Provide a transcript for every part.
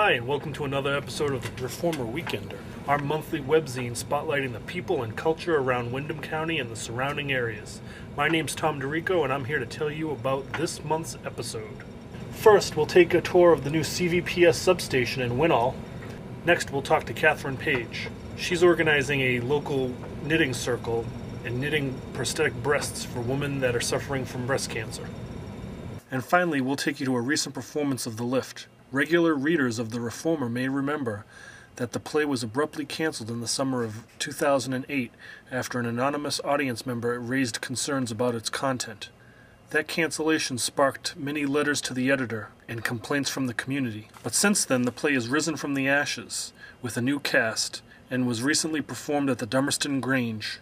Hi, and welcome to another episode of the Reformer Weekender, our monthly webzine spotlighting the people and culture around Windham County and the surrounding areas. My name's Tom DeRico, and I'm here to tell you about this month's episode. First, we'll take a tour of the new CVPS substation in Winhall. Next, we'll talk to Katherine Paige. She's organizing a local knitting circle and knitting prosthetic breasts for women that are suffering from breast cancer. And finally, we'll take you to a recent performance of The Lift. Regular readers of The Reformer may remember that the play was abruptly canceled in the summer of 2008 after an anonymous audience member raised concerns about its content. That cancellation sparked many letters to the editor and complaints from the community. But since then, the play has risen from the ashes with a new cast and was recently performed at the Dummerston Grange.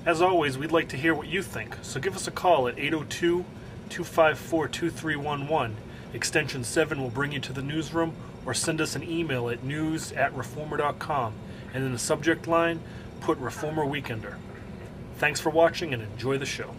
As always, we'd like to hear what you think, so give us a call at 802-254-2311. Extension 7 will bring you to the newsroom, or send us an email at news@reformer.com, and in the subject line, put Reformer Weekender. Thanks for watching and enjoy the show.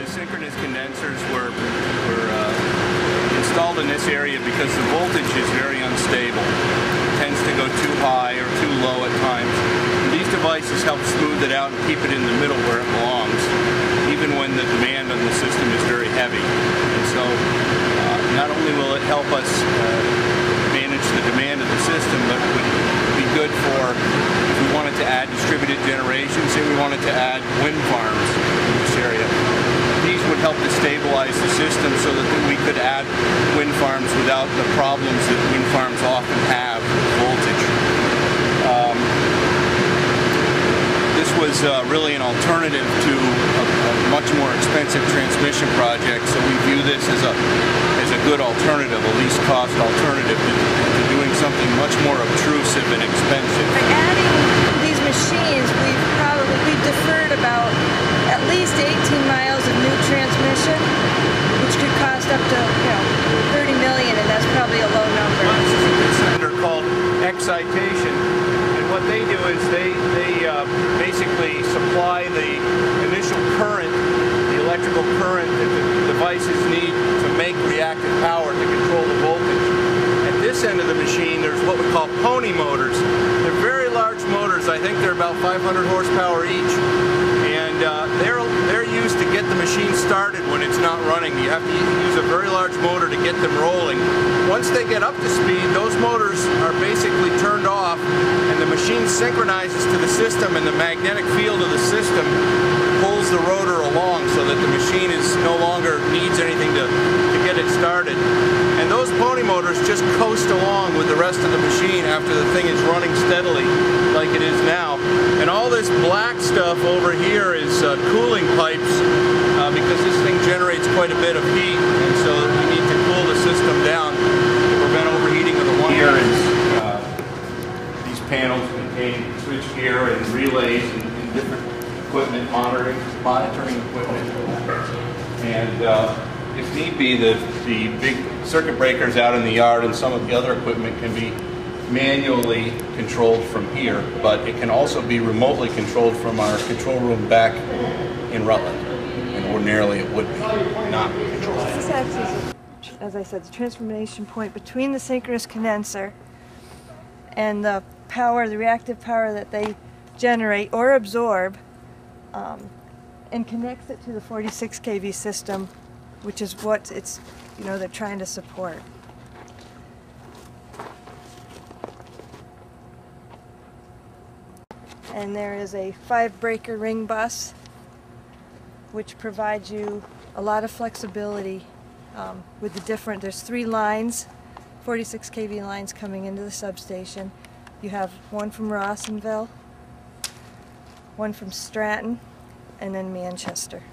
Synchronous condensers were installed in this area because the voltage is very unstable. It tends to go too high or too low at times. And these devices help smooth it out and keep it in the middle where it belongs, even when the demand on the system is very heavy. And so not only will it help us manage the demand of the system, but it would be good for if we wanted to add distributed generation, say we wanted to add wind farms in this area. These would help to stabilize the system so that we could add wind farms without the problems that wind farms often have with voltage. This was really an alternative to a much more expensive transmission project, so we view this as a good alternative, a least cost alternative to doing something much more obtrusive and expensive. By adding these machines, we've deferred about at least 18 miles of new transmission, which could cost up to, $30 million, and that's probably a low number. This is a cylinder called excitation, and what they do is they basically supply the initial current, the electrical current that the devices need to make reactive power to control the voltage. At this end of the machine, there's what we call pony motors. They're very large motors. I think they're about 500 horsepower each. And they're used to get the machine started when it's not running. You have to use a very large motor to get them rolling. Once they get up to speed, those motors are basically turned off and the machine synchronizes to the system, and the magnetic field of the system pulls the rotor along so that the machine no longer needs anything to get it started. And those pony motors just coast along with the rest of the machine after the thing is running steadily like it is now. And all this black stuff over here is cooling pipes because this thing generates quite a bit of heat, and so we need to cool the system down to prevent overheating of the wire. Here is these panels contain switchgear and relays and different equipment, monitoring equipment, and if need be, the big circuit breakers out in the yard and some of the other equipment can be manually controlled from here, but it can also be remotely controlled from our control room back in Rutland, and ordinarily it would be not controlled. This acts as I said, the transformation point between the synchronous condenser and the power, the reactive power that they generate or absorb, and connects it to the 46 kV system, which is what they're trying to support. And there is a 5-breaker ring bus, which provides you a lot of flexibility with there's 3 lines, 46 kV lines coming into the substation. You have one from Rawsonville, one from Stratton, and then Manchester.